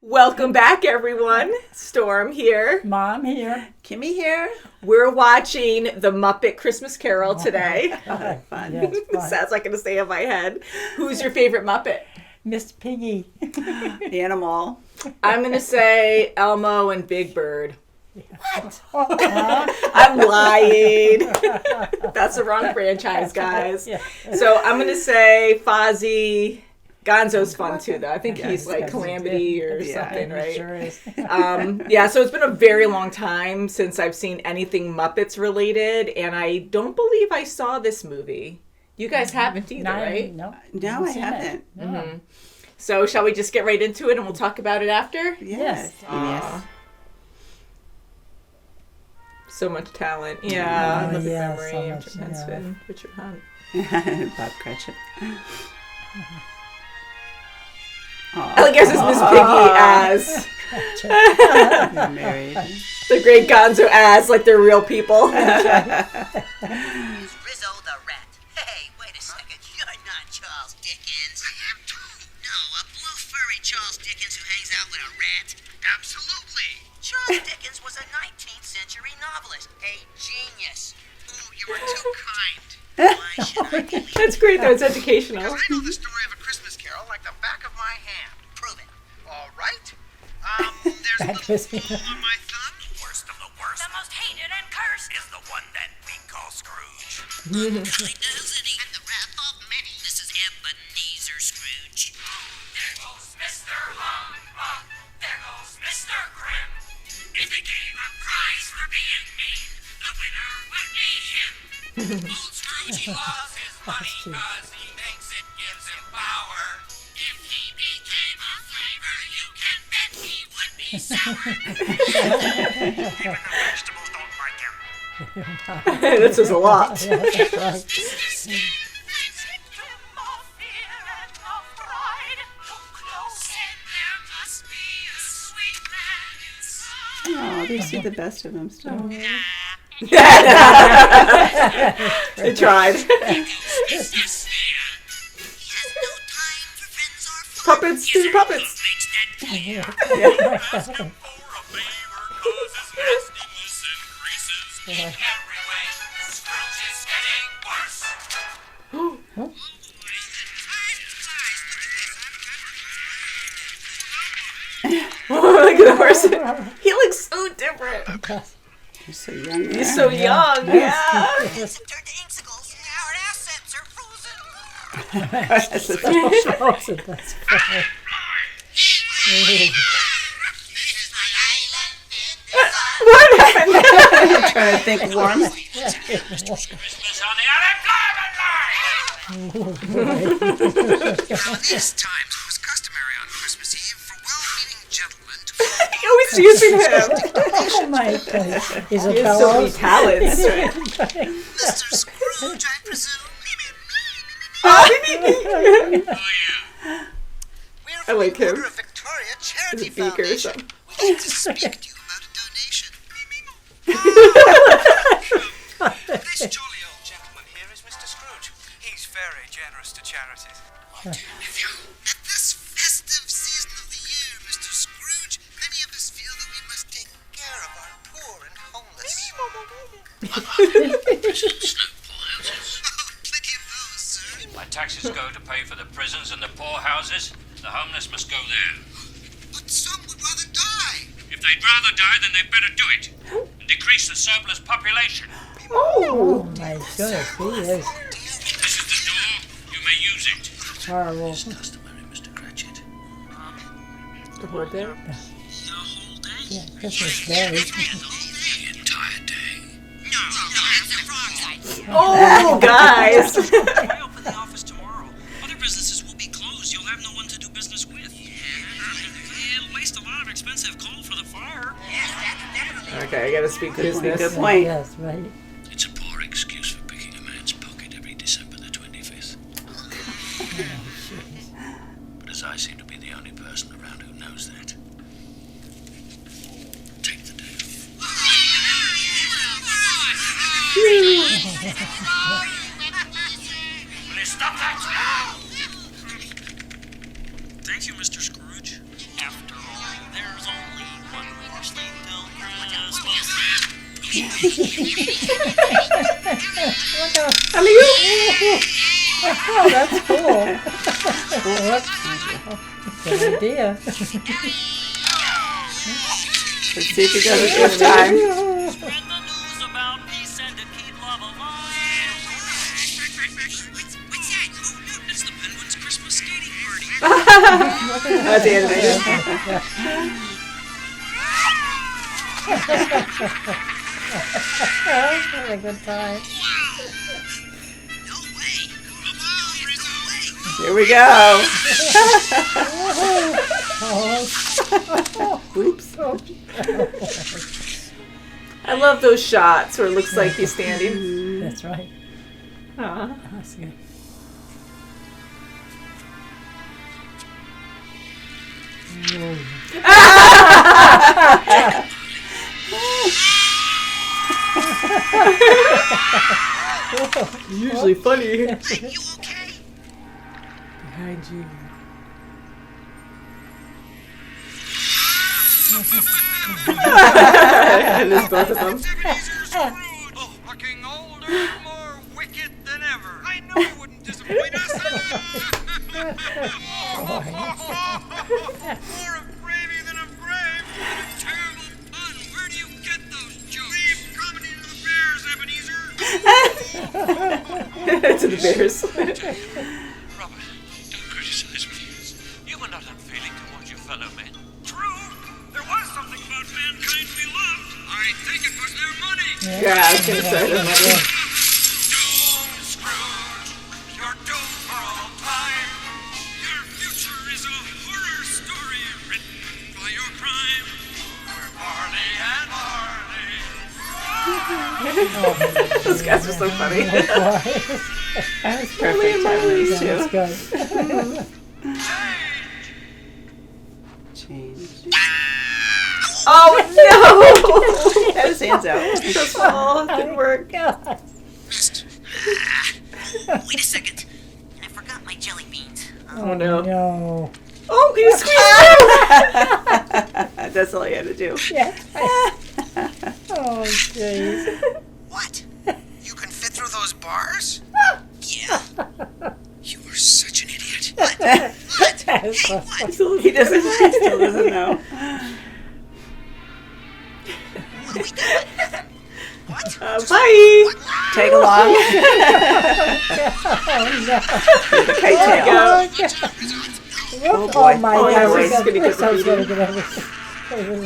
Welcome back, everyone. Storm here. Mom here. Kimmy here. We're watching The Muppet Christmas Carol today. Fun. Yes, fun. Sounds like going to stay in my head. Who's your favorite Muppet? Miss Piggy. Animal. I'm going to say Elmo and Big Bird. What? I'm lying. That's the wrong franchise, guys. Yeah. So I'm going to say Fozzie. Gonzo's fun too, though. I think he's like Gonzo's Calamity or Yeah, something, He right? sure is. Yeah, so it's been a very long time since I've seen anything Muppets related, and I don't believe I saw this movie. You guys haven't either, right? No, No, I haven't. No. Mm-hmm. So shall we just get right into it and we'll talk about it after? Yes. Aw. So much talent. Yeah, Oh, Living yeah, Memory, so Richard much, Hensman, Richard Hunt. Yes. Bob Cratchit. I guess it's Miss Piggy as They're married. the great Gonzo as like they're real people. Rizzo the rat. Hey, wait a second. You're not Charles Dickens. I am too. No, a blue furry Charles Dickens who hangs out with a rat. Absolutely. Charles Dickens was a 19th century novelist. A genius. Oh, you were too kind. Why should I believe That's great though, it's educational. I know the story of A Christmas Carol like the back of my hand. Prove it. All right. There's a little mole on my thumb. Worst of the worst. The most hated and cursed. Is the one that we call Scrooge. And the wrath of many. This is Ebenezer Scrooge. There goes Mr. Humbug. There goes Mr. Grim. If he gave a prize for being mean, the winner would be him. Old Scrooge loves his money cause he thinks it gives him power. If he became a flavor, you can bet he would be sour. Even the vegetables don't like him. This is a lot. Yeah, that's right. Oh, they see the best of them still. They tried. Puppets, do puppets. Look at the horse. He looks so different. You're so young. There. He's so young. Yeah. Turned to Inksicles. Now our assets are frozen. That's funny. What happened? I'm trying to think warm. Christmas on the unemployment line. These times it was customary on Christmas Eve for well-meaning gentlemen to He always using him. Oh my God. He's a He has so many fellow. talents. Mr. Scrooge, I presume. Oh, yeah. We're I from like the him. Order of Victoria It's Charity a beaker or Foundation. something. We'd like to speak to you about a donation. This jolly old gentleman here is Mr. Scrooge. He's very generous to charities. At this festive season of the year, Mr. Scrooge, many of us feel that we must take care of our poor and homeless. Plenty of those, sir. My taxes go to pay for the prisons and the poorhouses. The homeless must go there. But some would rather die. If they'd rather die, then they'd better do it. And decrease the surplus population. Oh my goodness, he is This is the door. You may use it. horrible. Customary, Mr. Cratchit. The word there? Yeah, Christmas Day. The entire day. No, that's the wrong idea. Oh, guys. I open the office tomorrow. Other businesses will be closed. You'll have no one to do business with. It'll waste a lot of expensive coal for the fire. Okay, I gotta speak business. Good point. Yes, right. It's a poor excuse for picking a man's pocket every December the 25th. But as I seem to be the only person around who knows that, take the day Will you stop that? Thank you, Mr. Scrooge. After all, Oh, that's cool. Good idea. Let's see if he does it this time. Spread the news about peace and to keep love alive. What's that? It's the Penguins' Christmas skating party. That's animated. That's a good time. No way. There's no way. Here we go. Oops. I love those shots where it looks like he's standing. That's right. Aw. That's good. Usually funny. You okay? Behind you. And there's both of them. Looking older and more wicked than ever. I knew you wouldn't disappoint us. More of gravy than of grave. Terrible pun. Where do you get those jokes? Leave comedy to the bears, Ebenezer. To the bears. Robert, don't criticize me. You were not unfeeling towards your fellow men. True. There was something about mankind we loved. I think it was their money. Yeah, I was going to say that. Doom, Scrooge. You're doomed for all time. Your future is a horror story written by your crime. We're Marley and Marley. Those guys are so funny. That was perfect timing too. That's good. Change. Oh no! Had his hands out. Oh, it didn't work. God. Missed. Wait a second. I forgot my jelly beans. Oh no. No. Oh, he squeezed. That's all you had to do. Yeah. Oh, jeez. What? You can fit through those bars? Yeah. You are such an idiot. What? That's so What? He doesn't. He still doesn't know. What are we doing? What? Bye. Tag along. The kite There tail. we go. Oh, boy. my Oh, God. yeah, This it's is gonna get sounds repeated. really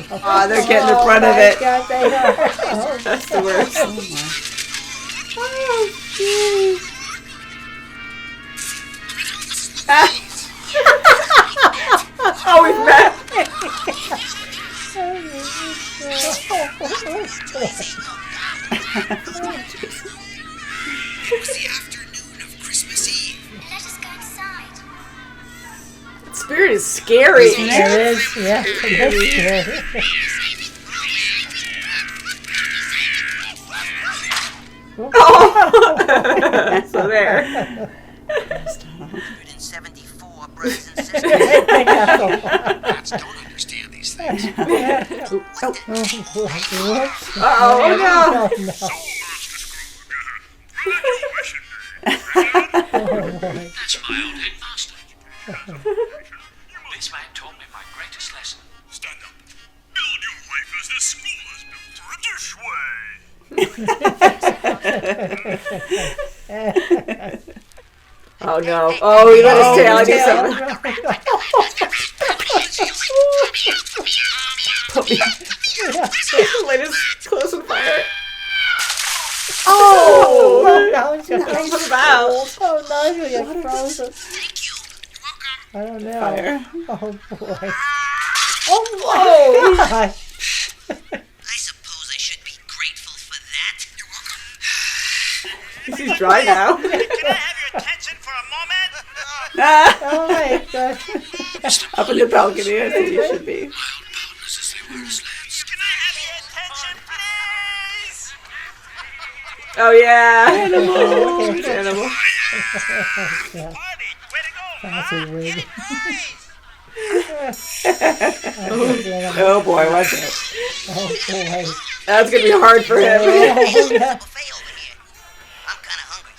good. Oh, they're getting in front of my it. God, they are. Oh, That's the worst. Oh, we've met. It was the afternoon of Christmas Eve. Let us go inside. Spirit is scary. It is, yeah. It is scary. So there. 174 brothers and sisters. Cats don't understand these things. Oh no. That's my old headmaster. This man taught me my greatest lesson. Stand up. Build your life as the school is built. This way. Oh no. Oh, he let his tail. I do something. Light his clothes on fire. Oh! Now it's just What was that? oh, no, you get frozen. Thank you. You're welcome. I don't know. Fire. Oh, boy. Oh! God. I suppose I should be grateful for that. You're welcome. He's dry now. Can I have your attention for a moment? Oh, my God. Up in the balcony, I think you should be. Can I have your attention, please? Oh yeah. Oh, okay. Animal. Yeah. Party, way to go, That's a wig. Nice. Oh boy, watch it. Oh, boy. That's gonna be hard for him. Hey, look, there's a buffet over here. I'm kind of hungry.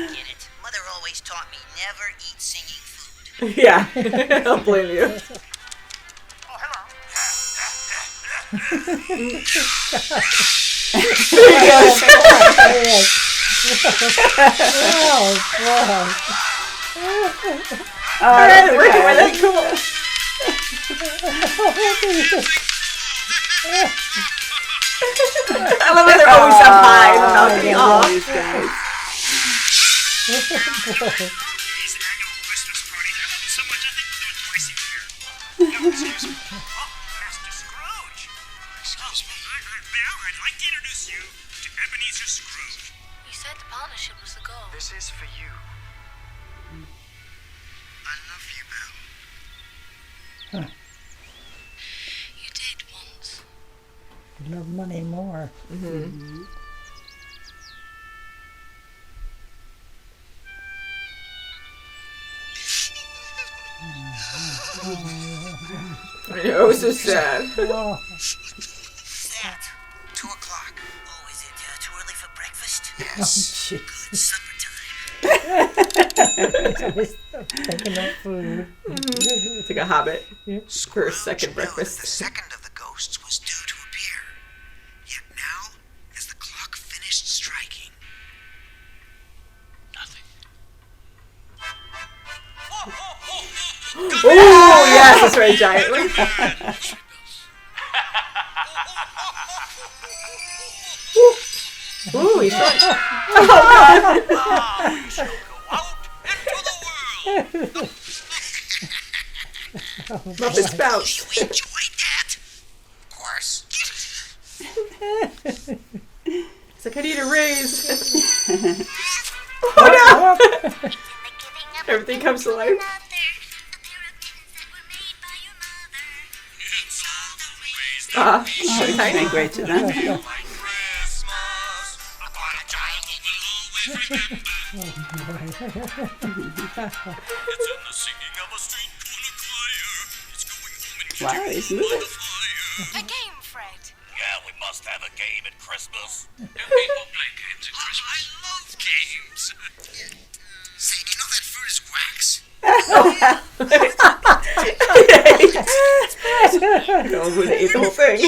Forget it. Mother always taught me never eat singing food. Yeah, I don't blame you. Oh, hello. Alright, working with it. Cool. I love how they're always up high and knocking off. These guys. His annual Christmas party. I love it so much I think we'll do it twice a year. No, excuse me. Oh, Master Scrooge. Excuse me. Well, I'd like to introduce you to Ebenezer Scrooge. You said the partnership was the goal. This is for you. I love you, Belle. You did once. Love money more. I know, so sad. Oh, That. 2 o'clock. Oh, is it too early for breakfast? Yes. jeez. It's supper time. Thinking of food. It's like a hobbit for a second Scrooge knew that breakfast. the second of the ghosts was due to appear. Yet now, as the clock finished striking, nothing. Oh, yes, that's right, giant. Ooh, he's short. Now we shall go out into the world. Muppet bounce. You enjoyed that? Of course. It's like, I need a raise. Oh, no. Everything comes to life. Oh, it's been great to them. Like Christmas, upon a child will always remember. It's in the singing of a street corner choir. It's going home and Wow, catching he's by moving. the fire. A game, Fred. Yeah, we must have a game at Christmas. Do people play games at Christmas? I love games. Say, do you know that fruit is wax? No, who ate the whole thing.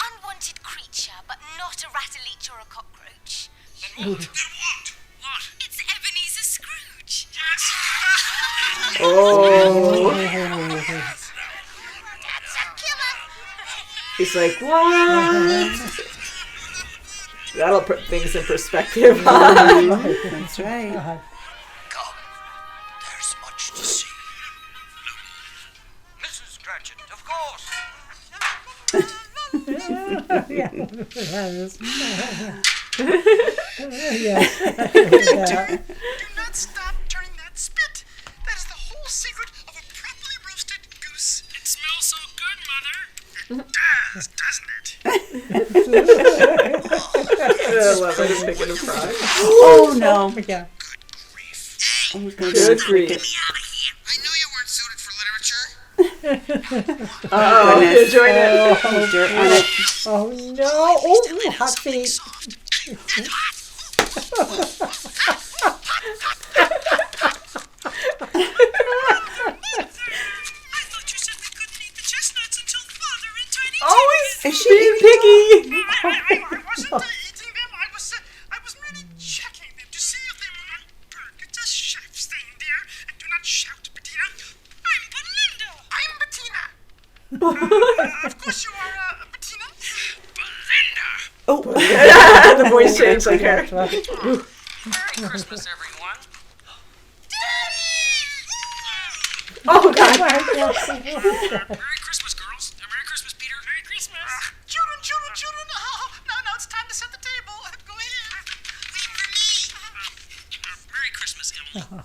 Unwanted creature, but not a rattle-leech or a cockroach. Then what? What? It's Ebenezer Scrooge. Yes. Oh. That's a killer. He's like, what? That'll put things in perspective. That's right. Come. There's much to see. Mrs. Cratchit, of course. Yeah. Do not stop turning that spit. That is the whole secret of a properly roasted goose. It smells so good, Mother. It does, doesn't it? I love it. It's making a fry. Oh no. Yeah. Oh, he's gonna Good go grief. Get me out of here. I knew you weren't suited for literature. Oh, goodness. enjoying it. There's dirt on it. Oh no. Oh, hot feet. I thought you said we couldn't eat the chestnuts until Father and Tiny Always Is she being picky. I wasn't eating them. I was merely checking them to see if they were not burnt. Just chef staying there, and do not shout, Bettina. I'm Belinda. I'm Bettina. Of course you are, Bettina. Belinda. Oh, the voice changed like her. Merry Christmas, everyone. Oh, God. Merry Christmas, girls. Merry Christmas, Peter. Merry Christmas. Children. Now it's time to set the table. Go ahead. Wait for me. Merry Christmas, Emily. Oh,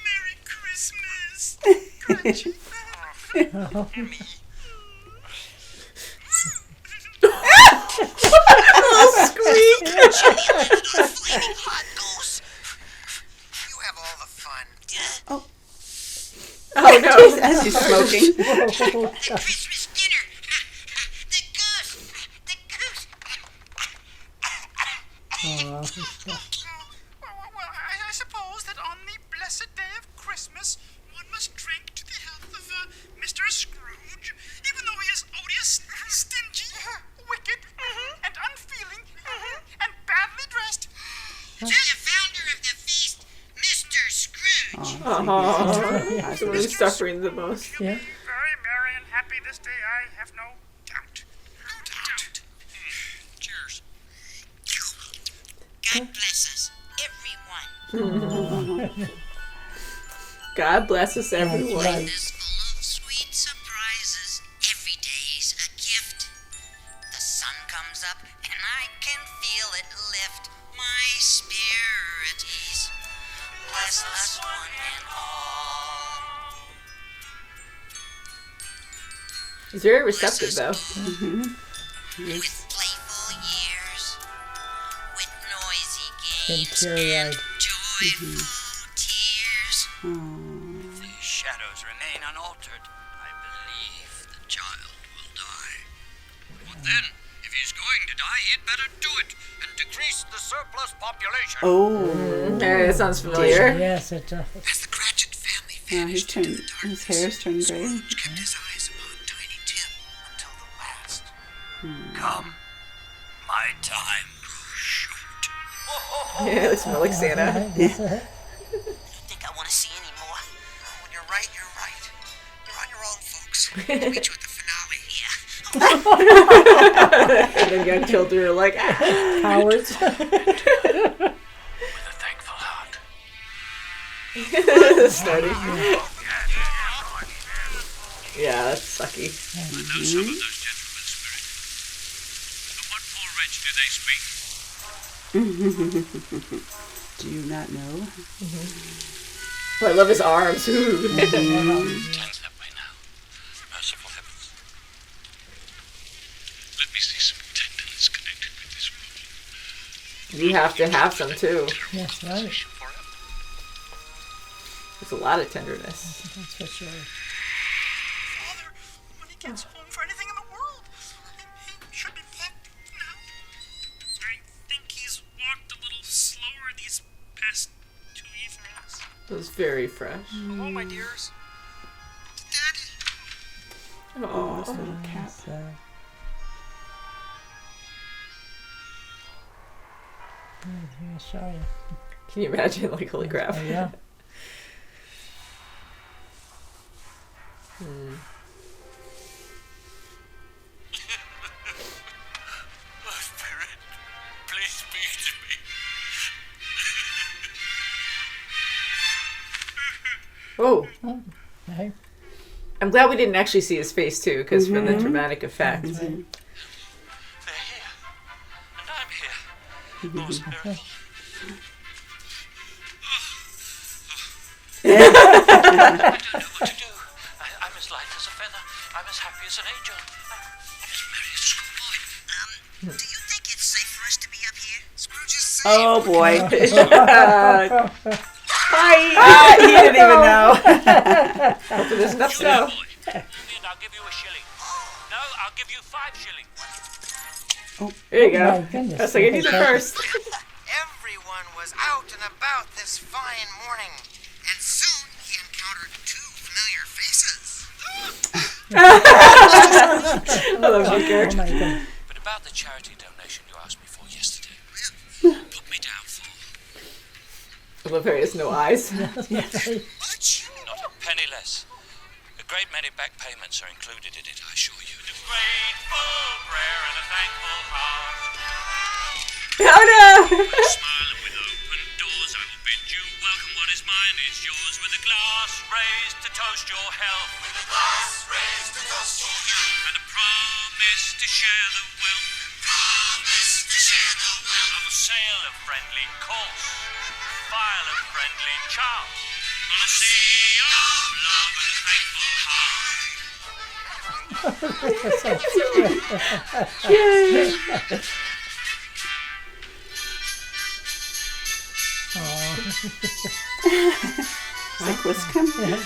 Merry Christmas. And me. Squeak. Flaming hot goose. You have Oh no. As he's smoking. Christmas dinner. The goose. The goose. Well, I suppose that on the blessed day of Christmas, one must drink to the health of Mr. Scrooge, even though he is odious, stingy, wicked, and unfeeling, and badly dressed. To the founder of the feast, Mr. Scrooge. Aww. The one who's suffering the most. Yeah. Very merry and happy this day, I have no doubt. No doubt. Cheers. God bless us, everyone. God bless us, everyone. right. Is full of sweet surprises. Every day's a gift. The sun comes up and I can feel it lift my spirits. Bless us one and all. He's very receptive, though. With playful years, with noisy And games, teary-eyed. joyful tears. The shadows remain unaltered. I believe the child will die. What then? If he's going to die, he'd better do it and decrease the surplus population. Oh. Hey, that sounds familiar. Yes, it does. As the Cratchit family Yeah, vanished he's into the turned. His darkness, hair's turned gray. Scrooge kept his eyes upon Tiny Tim until the last. Come, my time to shoot. Yeah, it smells like Santa. You think I want to see any more? When you're right, you're right. You're on your own, folks. We'll meet you at the finale. Yeah. And then young children are like, ah. Cowards. With a thankful heart. Starting. Yeah, that's sucky. I know some of those gentlemen's spirit. Of what full wretch do they speak? Do you not know? Oh, I love his arms. Ooh. Tends that way now. Merciful heavens. Let me see some tenderness connected with this woman. You have to have some, too. Yes, right. Forever. There's a lot of tenderness. That's for sure. Father, when he gets home for anything in the world, he should be back now. I think he's walked a little slower these past 2 evenings. It was very fresh. Hello, my dears. Oh, Oh, this little cat. So, I'm gonna show you. can you imagine? Like, holy crap. Oh, yeah. Oh, Spirit, please speak to me. Oh, Okay. I'm glad we didn't actually see his face, too, because for the dramatic effect. They're here, and I'm here. Oh, Spirit. I don't know what to do. I'm as light as a feather. I'm as happy as an angel. I'm as merry as a schoolboy. Do you think it's safe for us to be up here? Scrooge is safe. Oh boy. Hi! He didn't even know. Hopefully there's enough snow. Boy, move in, I'll give you a shilling. No, I'll give you 5 shillings. There you Oh, my go. goodness. That's like I need it first. Everyone was out and about this fine morning, and soon he encountered 2 familiar faces. I love you, Oh Gert. my God. But about the charity donation you asked me for yesterday. Put me down for I love how he has no eyes. much. Not a penny less. A great many back payments are included in it, I assure you. A grateful prayer and a thankful heart. Oh no! With a smile and with open doors, I will bid you welcome. What is mine is yours. With a glass raised to toast your health. With a glass raised to toast your health. And a promise to share the wealth. Promise to share the wealth. I will sail a friendly course. File a friendly chart. On a sea of love and a thankful heart. Is like Wiscombe?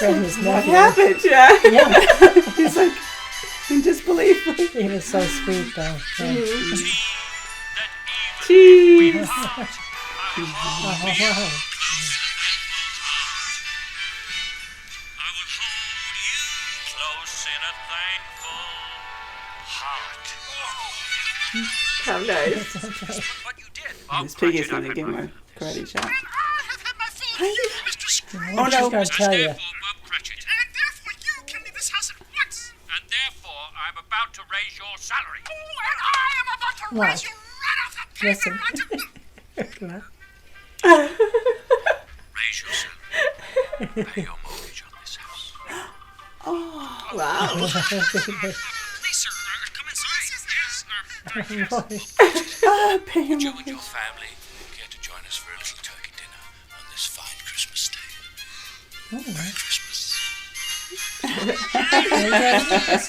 and his What nephew. happened? Yeah. Yeah, He's like in disbelief. he was so sweet though. Yeah. Cheese. Oh, wow. I will hold you close in a thankful heart. How nice. What you did. Miss Piggy's going to give him a karate chop. I have had my fill of you, Mr. Scrooge. Oh, she's gonna tell you. Bob Cratchit. And therefore you can leave this house at once. And therefore, I'm about to raise your salary. Oh, and I am about to What? raise you right off the paper. Listen. Raise your salary. Pay your mortgage on this house. Wow. Please, sir, come inside. Yes, Pay him. You and your family care to join us for a little turkey dinner on this fine Christmas day. Merry Christmas.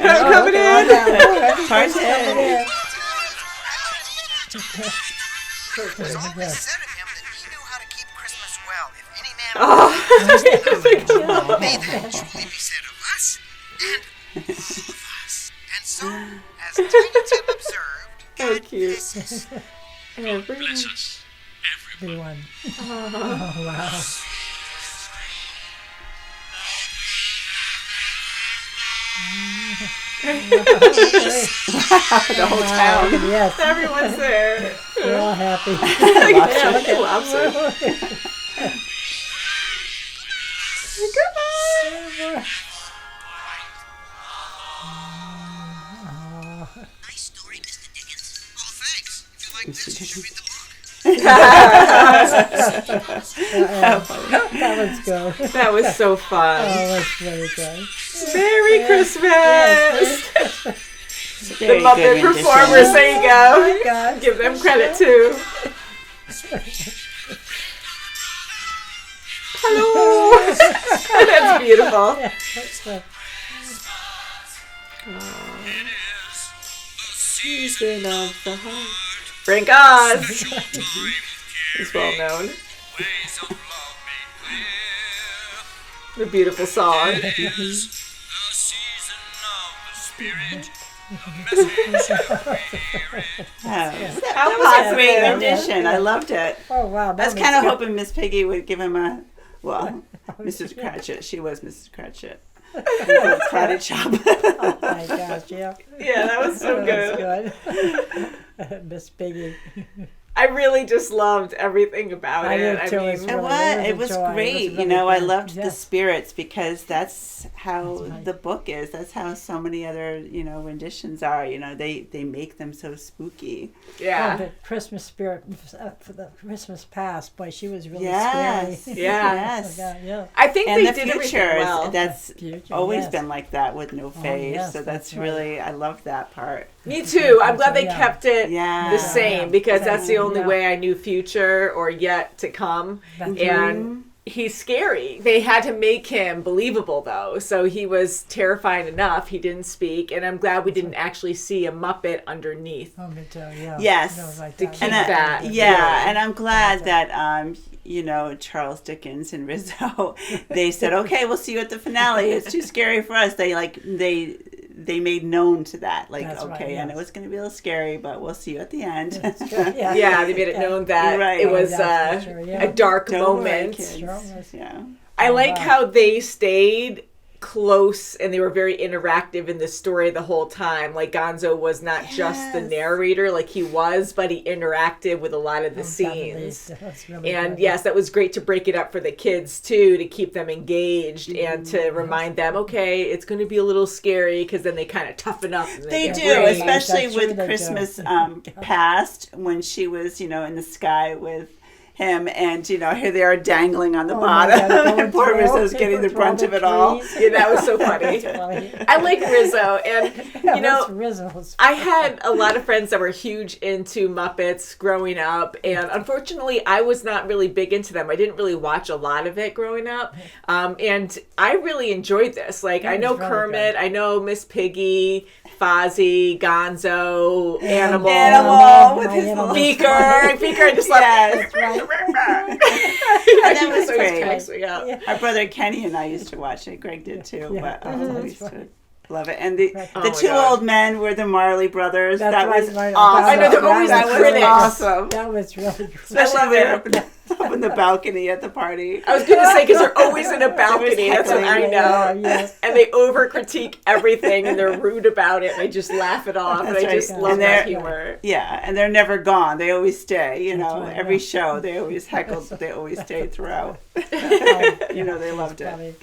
I'm coming in. Party. It's always said of him that he knew how to keep Christmas well. If any man may that truly be said of us and all of us. And so, as Tiny Tim observed, So cute. blesses. Bless us, everyone. Everyone. Oh, wow. The whole town. Yes, Everyone's there. we're all happy. Yeah, lobster. Nice story, Mr. Dickens. Oh, thanks. If you like this, you should read the book. That was good. That was so fun. Oh, that's really good. Merry Christmas! The Very Muppet good rendition. performers, there you go. God. Give them credit too. Hello! That's beautiful. Yeah, that's good. Season of the heart. Frank Oz is well known. Ways of love made clear. A beautiful song. The season of the spirit. A message of spirit. That was a great rendition. I loved it. Oh, wow. I was kind of hoping Miss Piggy would give him a, well, Mrs. Cratchit. She was Mrs. Cratchit. Karate chop. Oh, my gosh, yeah. Yeah, that was so good. That was good. Miss Piggy. I really just loved everything about I it. did too, as well. It was joy. great. It was You know, I really loved good. the spirits because that's how That's right. the book is. That's how so many other, renditions are. They make them so spooky. Oh, Yeah. the Christmas spirit for the Christmas past. Boy, she was really Yes. scary. Yes. Oh, God, yeah. I think And they the did everything future, well. that's Future, always yes. been like that with no face. yes, so that's that's right. really, I love that part. Me too. I'm glad they Yeah. kept it Yeah. the same because that's the only Yeah. way I knew future or yet to come. That's And he's scary. They had to make him believable though. So he was terrifying enough. He didn't speak. And I'm glad we didn't actually see a Muppet underneath. Oh, me too, yeah. Yes. No, like To that. keep And I- that. Yeah, and I'm glad that Charles Dickens and Rizzo, they said, okay, we'll see you at the finale. It's too scary for us. They made known to that, like, That's right, okay, I know yes. it's going to be a little scary, but we'll see you at the end. Yeah. Yeah, they made it known that Right. it was That's for sure, yeah. a dark Don't worry, moment. kids. Sure was. Yeah. I like wow. how they stayed close and they were very interactive in the story the whole time. Like Gonzo was not just the Yes. narrator like he was, but he interacted with a lot of the Definitely. scenes. That's really And good. yes, that was great to break it up for the kids too, to keep them engaged and to remind them, okay, it's going to be a little scary because then they kind of toughen up. And They get do, brave. especially That's true, with they do. Christmas past when she was, in the sky with him, and here they are dangling on the Oh my God, bottom, going and poor through- Rizzo's getting the through brunt the of it all. trees. Yeah, that was so funny. Funny. I like Rizzo, and Yeah, you know, that's Rizzo's. I had a lot of friends that were huge into Muppets growing up, and unfortunately, I was not really big into them. I didn't really watch a lot of it growing up, and I really enjoyed this. Like, I It know was really Kermit, good. I know Miss Piggy, Fozzie, Gonzo, Animal, Animal with My his Animal. little Beaker. Beaker, I just love Yes, Right. that He was just always great. cracks me up. Yeah. Our brother Kenny and I used to watch it. Greg did too. Yeah. But Mhm. we used That's to right. love it. And the Oh my two God. old men were the Marley brothers. That's that right, was right. awesome. I know, they're always that the was critics. awesome. That was really good. Especially love when they're it. up in the balcony at the party. I was gonna say because they're always in a balcony. That's what I heckling. know. Yes. And they over critique everything, and they're rude about it. And I just laugh it off. That's and I right. just And love they're- that humor. Yeah, and they're never gone. They always stay. You know, right, every yeah. show they always heckled, but they always stayed throughout. You know, they loved it. Funny.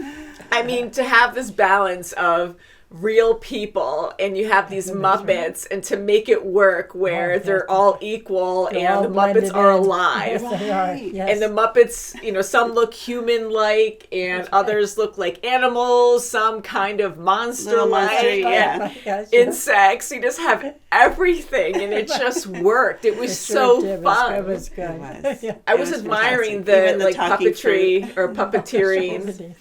I mean, to have this balance of real people and you have these Muppets, and to make it work where they're all equal They're all and the Muppets blended are in. alive. Yes, they are. Right. Yes. And the Muppets, you know, some look human-like and others look like animals, some kind of Little monster-like, monster, and yeah. Yes, insects. You just have everything, and it just worked. It was It so sure did. fun. It was good. It was. Yeah. I It was was admiring fantastic. the Even the like talking puppetry or puppeteering. Really.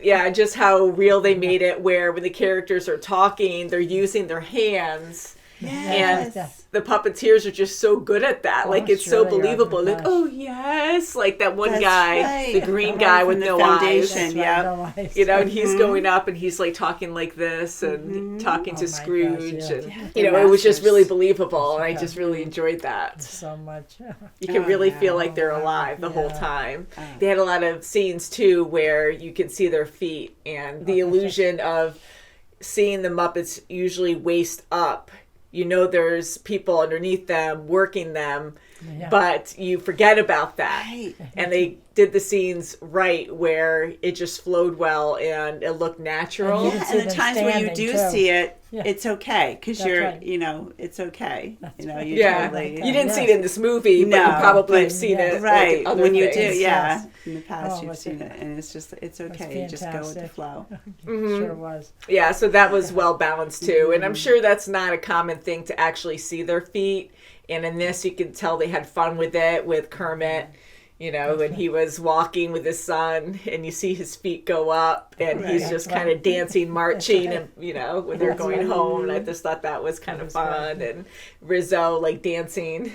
Yeah, just how real they made it, where when the characters are talking, they're using their hands. Yes. And the puppeteers are just so good at that. Oh, Like, it's sure so they are. believable. Like, Gosh. oh, yes. Like that one That's guy, right. the green The guy one with from the no foundation. eyes. That's Yeah. right, no eyes. You know, and he's going up and he's like talking like this and talking Oh to my gosh, Scrooge. yeah. And, Yeah, you know, they're it was just masters. really believable. And I just really enjoyed that. So much. You can Oh, really yeah. feel like they're alive the whole Yeah. time. Oh. They had a lot of scenes too where you can see their feet and the illusion of seeing the Muppets usually waist up. You know, there's people underneath them working them, Yeah. but you forget about that. Right. And they did the scenes right where it just flowed well and it looked natural. And you Yeah, can see and the them times where you standing, do too. see it, Yeah. it's okay because That's you're, right. you know, it's okay. You know, right. you Yeah, totally. you didn't see it Yes. in this movie, but No, you probably have but- seen it like, Right, in other when you things. do, yeah. Yes. In the past, Oh, you've it's- seen it, and it's just, it's okay. You just go with the fantastic. flow. Sure was. Yeah, so that was well balanced too. And I'm sure that's not a common thing to actually see their feet. And in this, you can tell they had fun with it with Kermit. You know, when he was walking with his son and you see his feet go up and he's Right. just That's kind of right. dancing, marching, and, you know, when they're That's going right. home. And I just thought that was kind of was fun. And Rizzo, like, dancing,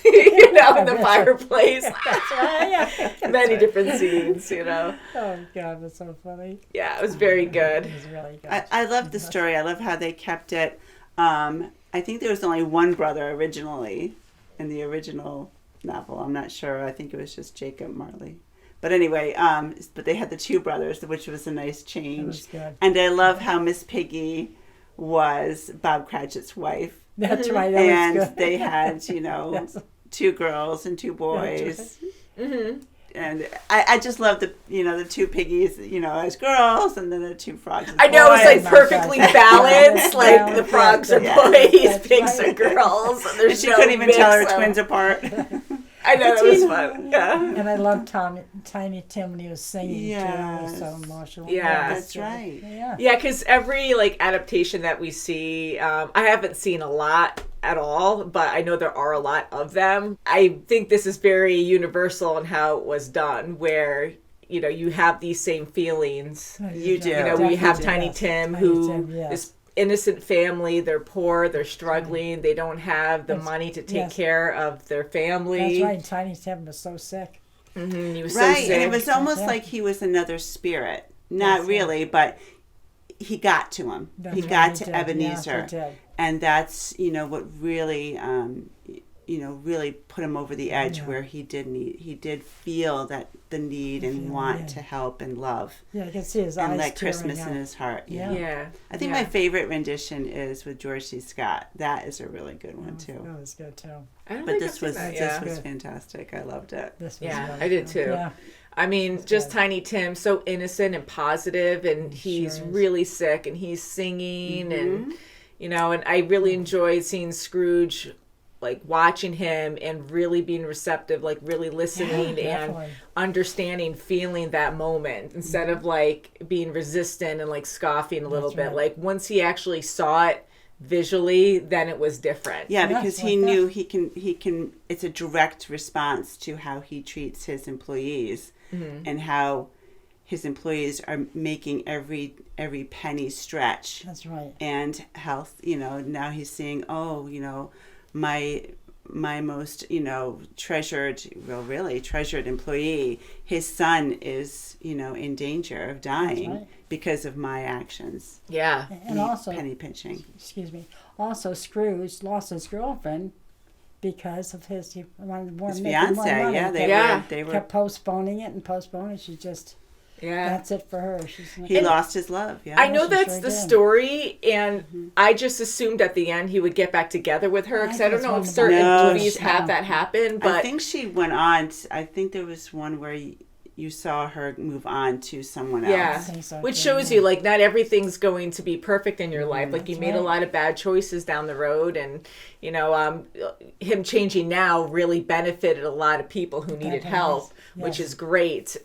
you know, in the That's right. fireplace. That's right. Yeah. Many different scenes, you know. Oh God, that's so funny. Yeah, it was very good. It was really good. I love the story. I love how they kept it. I think there was only one brother originally in the original novel. I'm not sure. I think it was just Jacob Marley. But anyway, but they had the two brothers, which was a nice change. was good. And I love how Miss Piggy was Bob Cratchit's wife. That's right. That And was good. they had, you know, Yes. two girls and two boys. Mm-hmm. And I just love the, you know, the two piggies, you know, as girls, and then the two frogs as I know, it's like boys. perfectly balanced. Like the frogs are Yeah. boys, That's pigs right. are girls. And And there's she no couldn't even tell her mix of- twins apart. I know, that was fun. Yeah. And I loved Tiny Tim when he was singing too. It was so Yes. emotional. Yeah. That's right. Yeah. Yeah, because every like adaptation that we see, I haven't seen a lot at all, but I know there are a lot of them. I think this is very universal in how it was done, where you know you have these same feelings. You do. You know, we have Definitely, Tiny yes. Tim, Tiny who Tim, yes. is innocent family. They're poor, they're struggling, they don't have the money to take yes. care of their family. That's right. Tiny Tim was so sick. Mhm, he was so Right. sick. And it was almost Yeah. like he was another spirit. Not Yes, really, but he got to him. That's He right, got he to did. Ebenezer. Yeah, he did. And that's, you know, what really, you know, really put him over the edge, Yeah. where he did feel that the need and want yeah. to help and love Yeah, you can see his and eyes let tearing Christmas up. in his heart. Yeah. Yeah. I think yeah. my favorite rendition is with George C. Scott. That is a really good one too. That was good too. I don't But think this I've seen was that, this yeah. was Good. fantastic. I loved it. This was Yeah, really I did good. too. Yeah. I mean, just good. Tiny Tim, so innocent and positive, and he's Sure is. really sick, and he's singing, and Mm-hmm. you know, and I really enjoyed seeing Scrooge, like watching him and really being receptive, like really listening and definitely. understanding, feeling that moment instead of like being resistant and like scoffing a little That's bit. right. Like once he actually saw it visually, then it was different. Yeah, Yeah, because it's he like knew he can. It's a direct response to how he treats his employees, and how his employees are making every penny stretch. That's right. And health, you know, now he's seeing, oh, you know, my my most, treasured employee, his son is, in danger of dying right. because of my actions. Yeah. And also, Penny pinching. excuse me, also Scrooge lost his girlfriend because of he wanted more, His making more fiance, money. yeah, Yeah. they were. Kept postponing it and postponing it. She just, Yeah. that's it for her. She's not, He lost his love. Yeah. I know she that's sure the did. story, and I just assumed at the end he would get back together with her, because I don't that's know one if of the certain No, movies she- have that happen, but I think she went on. I think there was one where you saw her move on to someone else. yeah, I think so, which too, shows yeah. you like not everything's going to be perfect in your life. Like you That's made a right. lot of bad choices down the road, and him changing now really benefited a lot of people who needed Definitely. help, which Yes. is great.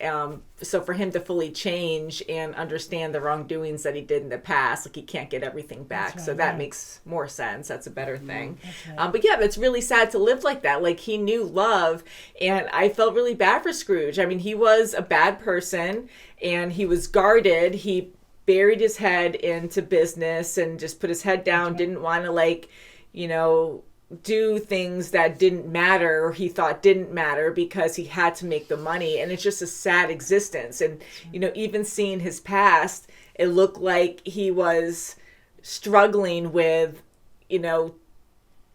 So for him to fully change and understand the wrongdoings that he did in the past, like he can't get everything back. That's So right, that yeah. makes more sense. That's a better thing. right. But yeah, it's really sad to live like that. Like he knew love, and I felt really bad for Scrooge. I mean, he was a bad person, and he was guarded. He buried his head into business and just put his head down, didn't want to do things that didn't matter or he thought didn't matter because he had to make the money. And it's just a sad existence. And even seeing his past, it looked like he was struggling with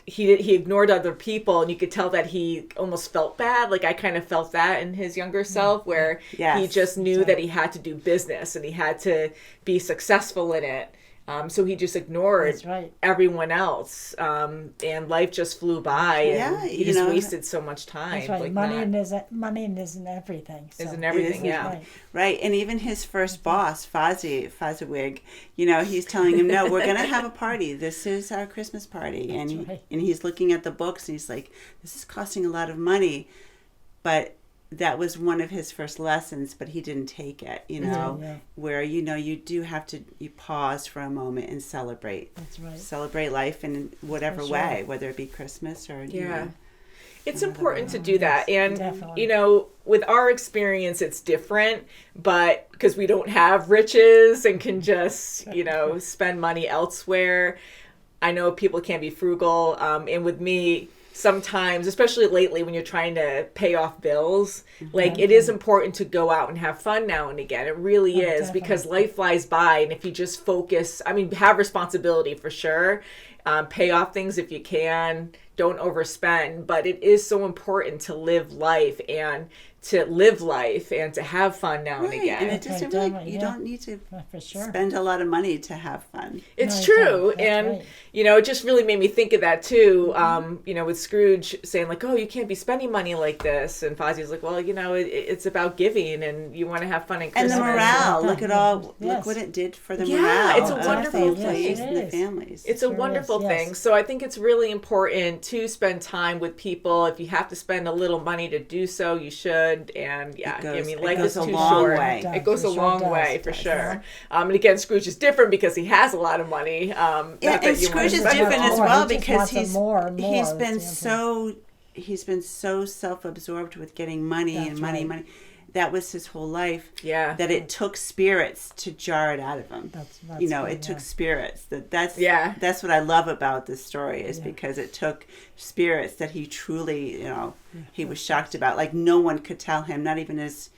he ignored other people, and you could tell that he almost felt bad. Like I kind of felt that in his younger self, where Yes. he just knew that he had to do business and he had to be successful in it. So he just ignored That's right. everyone else, and life just flew by. Yeah, And he you just know, wasted so much time. That's right. Like money not- isn't everything. So. isn't everything. It Yeah. Right. Right, and even his first boss, Fozziwig, he's telling him, "No, we're going to have a party. This is our Christmas party." And right. and he's looking at the books, and he's like, "This is costing a lot of money," but that was one of his first lessons, but he didn't take it. Yeah. Where you do have to pause for a moment and celebrate. That's right. Celebrate life in whatever For sure. way, whether it be Christmas or Yeah. It's important to do that. And, definitely. with our experience, it's different, but because we don't have riches and can just, spend money elsewhere. I know people can be frugal. And with me, sometimes, especially lately when you're trying to pay off bills, like it is important to go out and have fun now and again. It really is, because life flies by. And if you just focus, have responsibility for sure. Pay off things if you can. Don't overspend. But it is so important to live life and to have fun now and Right, again. and it doesn't Okay, really, you yeah. don't need to For sure. spend a lot of money to have fun. It's No, true. exactly. And, That's right. it just really made me think of that too. With Scrooge saying like, oh, you can't be spending money like this. And Fozzie's like, well, it's about giving and you want to have fun at And Christmas. the morale, Yeah. look at all, look Yes. what it did for the Yeah, morale it's a of wonderful the employees thing. and the It is. families. It's a Sure is, wonderful yes. thing. So I think it's really important to spend time with people. If you have to spend a little money to do so, you should. And yeah, It life goes is a too long short. way. It goes a It sure long does. way for Does, sure. And again, Scrooge is different because he has a lot of money. Yeah, Not that and you wanna Scrooge is spend it different all. as more. well He just because wants it more and more. he's That's been the other so self-absorbed with getting money and That's money, right. money. That was his whole life. Yeah. That it took spirits to jar it out of him. That's It took spirits. That's Yeah. That's what I love about this story is because it took spirits that he truly, he was shocked about. Like no one could tell him, not even his,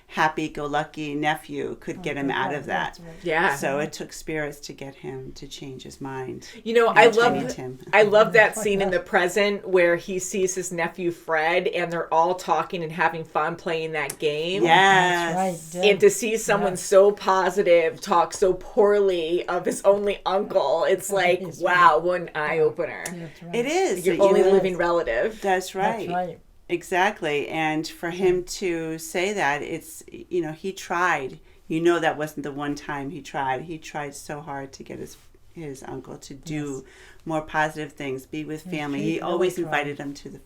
happy-go-lucky nephew could get him out of that. That's right. Yeah. So it took spirits to get him to change his mind. I Tiny love Tim. I love that scene in the present where he sees his nephew Fred and they're all talking and having fun playing that game. Yes. That's right. And to see someone so positive talk so poorly of his only uncle, it's like, It's wow, what an eye opener. That's right. It is. Your You only know, living relative. That's right. That's right. Exactly. And for him to say that, it's, he tried. That wasn't the one time he tried. He tried so hard to get his uncle to do more positive things, be with family. he He really always tried. invited him to to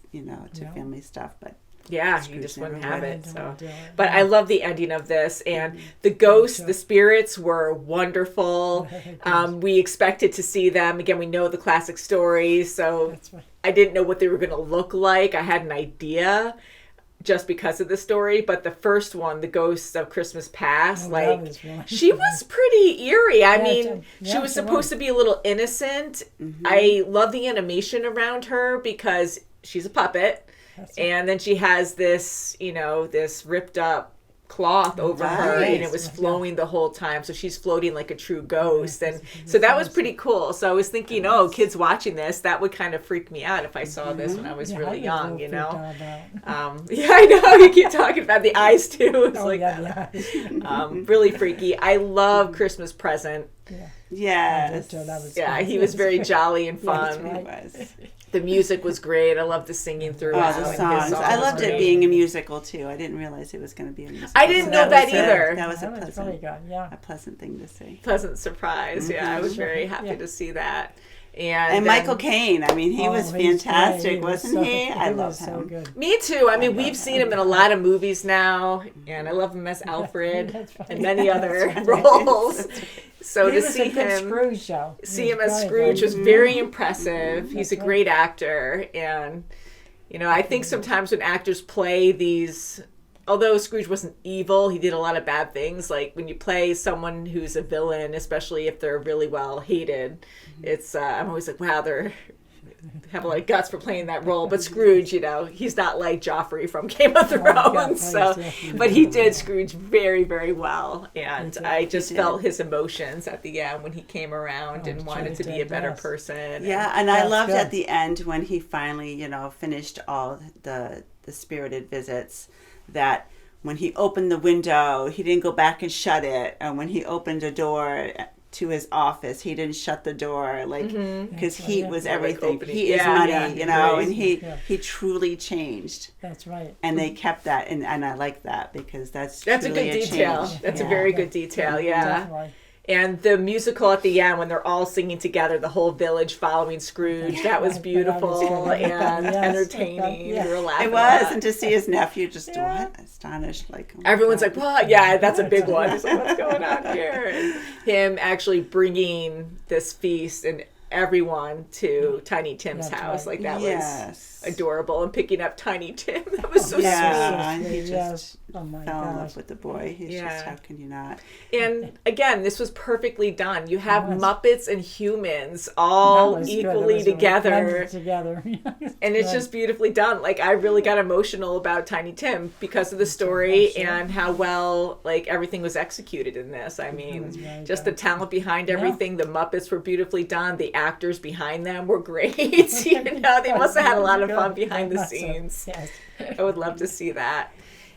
Yeah. family stuff, but Yeah, you Scrooge just never wouldn't have would. it. So, Yeah. but I love the ending of this, and the ghosts, the spirits were wonderful. We expected to see them again. We know the classic story, so That's right. I didn't know what they were going to look like. I had an idea, just because of the story, but the first one, The Ghosts of Christmas Past, that like was really- she was pretty eerie. I mean, yeah, she was she supposed was. to be a little innocent. I love the animation around her because she's a puppet, and then she has this, this ripped up cloth over her, and it was flowing the whole time, so she's floating like a true ghost, and so that was pretty cool. So I was thinking, kids watching this, that would kind of freak me out if I saw this when I was really young, Yeah, I know, you keep talking about the eyes too. It's really freaky. I love Christmas Present. Yes. He was very jolly and fun. He was. The music was great. I loved the singing through it. The songs. I loved it being a musical too. I didn't realize it was going to be a musical. I didn't know that either. That was really good. a pleasant thing to see. Pleasant surprise. Yeah, I was very happy to see that. And Michael Caine, I mean, he was fantastic, wasn't he? I love him. So good. Me too. I mean, we've seen him in a lot of movies now, and I love him as Alfred and many other roles. So He to was see a good him, Scrooge show. as Scrooge was very impressive. He's a great actor, and I think sometimes when actors play these, although Scrooge wasn't evil, he did a lot of bad things. Like when you play someone who's a villain, especially if they're really well hated, it's I'm always like, wow, they have a lot of guts for playing that role. But Scrooge, he's not like Joffrey from Game of Thrones. But he did Scrooge very, very well, and I just felt his emotions at the end when he came around and wanted to be a better person. Yeah, and I loved at the end when he finally, finished all the spirited visits, that when he opened the window, he didn't go back and shut it, and when he opened a door to his office, he didn't shut the door, because heat was everything. Heat is money, and he truly changed. That's right. And they kept that, and I like that, because that's a good detail. Change. That's a very good detail. Yeah. Definitely. And the musical at the end, when they're all singing together, the whole village following Scrooge, that was beautiful and entertaining. We were laughing. It was, and to see his nephew just astonished, like everyone's like, "What? Yeah, that's a big one." He's like, "What's going on here?" And him actually bringing this feast and everyone to Tiny Tim's house, like that was adorable, and picking up Tiny Tim, that was so sweet. And he just fell in love with the boy. He's just, how can you not? And again, this was perfectly done. You have Muppets and humans all equally together. And it's just beautifully done. Like, I really got emotional about Tiny Tim because of the story and how well, like, everything was executed in this. I mean, just the talent behind everything. The Muppets were beautifully done. The actors behind them were great. They must have had a lot of fun behind the scenes. I would love to see that.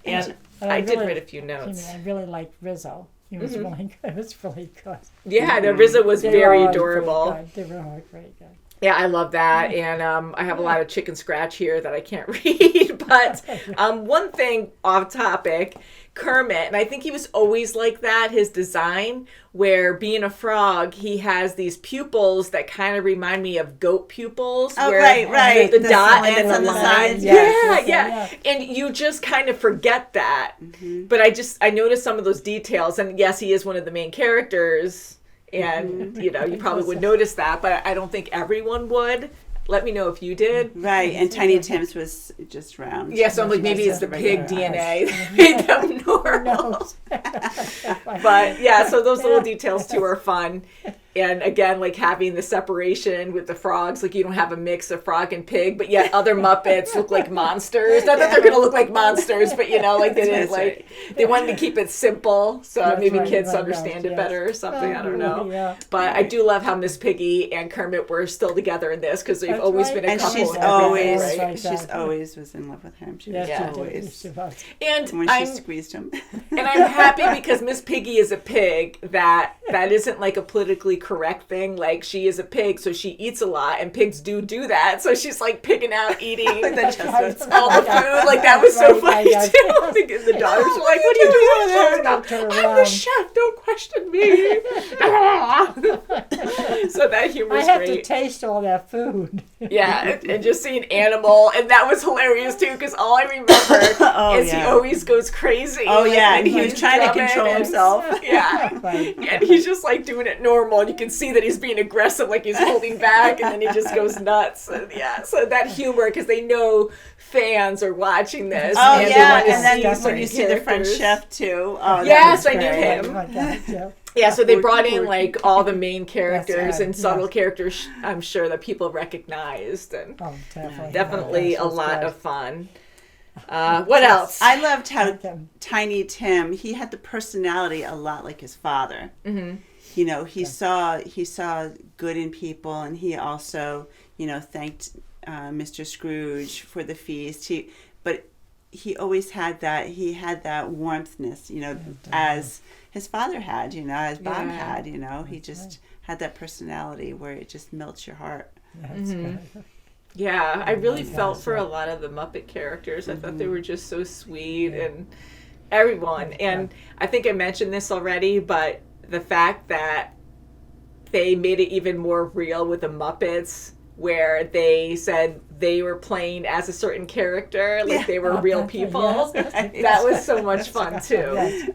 And I did write a few notes. I really liked Rizzo. He was really good. It was really good. Yeah, the Rizzo was very adorable. They were all very good. Yeah, I love that. And I have a lot of chicken scratch here that I can't read. But one thing off topic, Kermit, and I think he was always like that, his design, where being a frog, he has these pupils that kind of remind me of goat pupils. Oh, where right. The dot and then the on the line. sides. Yeah. And you just kind of forget that. But I noticed some of those details. And yes, he is one of the main characters. And, you probably would notice that, but I don't think everyone would. Let me know if you did. Right, and Tiny Tim's was just round. Yeah, so I'm like, maybe it's the pig DNA that made them normal. But yeah, so those little details too are fun. And again, like having the separation with the frogs, like you don't have a mix of frog and pig, but yet other Muppets look like monsters. Not that they're going to look like monsters, but like they didn't they wanted to keep it simple, so maybe kids understand it better or something. I don't know. Yeah. But I do love how Miss Piggy and Kermit were still together in this because they've always been a couple. And she's always was in love with him. She was always. And when she squeezed him. And I'm happy because Miss Piggy is a pig that isn't like a politically correct thing. Like, she is a pig, so she eats a lot, and pigs do that. So she's like pigging out, eating all the food. Like, that was so funny too. The daughters were like, "What are you doing?" I'm the chef. Don't question me. So that humor I is have great. to taste all that food. Yeah, and just seeing Animal, and that was hilarious too, because all I remember is he always goes crazy. Oh, like, yeah, when and he was he's trying to drumming control and- himself. Yeah. Right. And he's just like doing it normal, and you can see that he's being aggressive, like he's holding back, and then he just goes nuts. And yeah, so that humor, because they know fans are watching this. Oh, and they yeah, want to and then see when certain you see the French characters. chef, too. Oh, that Yes, was I knew great. him. Oh my God, yeah. Yeah, so they Porky, brought in Porky. like all the main characters right, and subtle yes. characters, I'm sure, that people recognized, and Oh, definitely. definitely That a was lot good. of fun. What else? I loved how Okay. Tiny Tim, he had the personality a lot like his father. Mm-hmm. You know, he saw good in people, and he also, thanked Mr. Scrooge for the feast. But he always had that. He had that warmthness, as his father had, as Bob Yeah. had. He just had that personality where it just melts your heart. That's good. Yeah, I really my felt gosh, for yeah. a lot of the Muppet characters. I thought they were just so sweet, and everyone. And I think I mentioned this already, but the fact that they made it even more real with the Muppets, where they said they were playing as a certain character, like they were real people. Yes. That was so much fun too. Yes.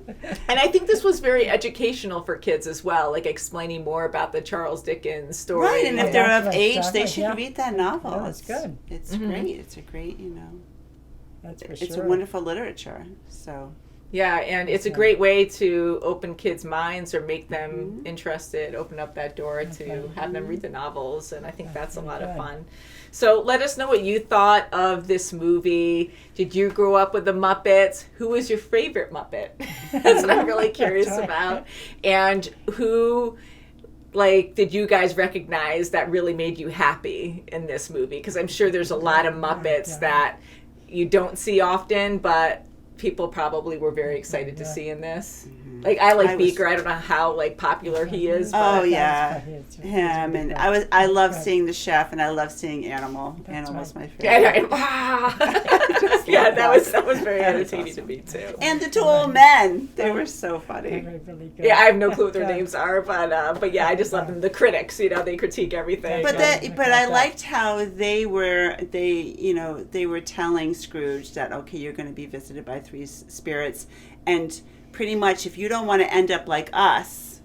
And I think this was very educational for kids as well, like explaining more about the Charles Dickens story. Right, and if Yeah, they're that's of right, age, exactly, they should yeah. read that novel. Yeah, that's good. It's great. It's a great, That's for it's sure. a wonderful literature. So Yeah, and it's a great way to open kids' minds or make them interested, open up that door to have them read the novels, and I think that's a lot of fun. So let us know what you thought of this movie. Did you grow up with the Muppets? Who was your favorite Muppet? That's what I'm really curious That's right. about. And who, like, did you guys recognize that really made you happy in this movie? Because I'm sure there's a lot of Muppets that you don't see often, but people probably were very excited to see in this. Like, I like Beaker. I don't know how like popular he is, but oh yeah, It's him, really and good. I love seeing the chef, and I love seeing Animal. Animal's my favorite. yeah, that was very entertaining to me too. And the two old men, they were so funny. Really, really good. Yeah, I have no clue what their Yeah. names are, but yeah, I just love them. The critics, they critique everything. But Right. but I liked how they were telling Scrooge that, okay, you're going to be visited by three spirits, and pretty much if you don't want to end up like us,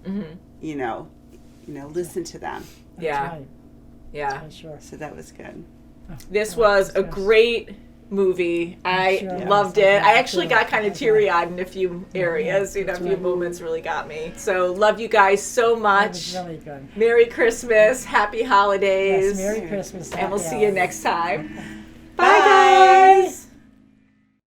listen to them. That's yeah, right. yeah. For sure. So that was good. This was a great movie. I Sure. loved Yeah. it. I actually got kind of teary-eyed in a few areas. A few moments really got me. So love you guys so That much. was really good. Merry Christmas, Happy Holidays, Yes, Merry Christmas. and we'll Happy see you holidays. next time. Bye guys.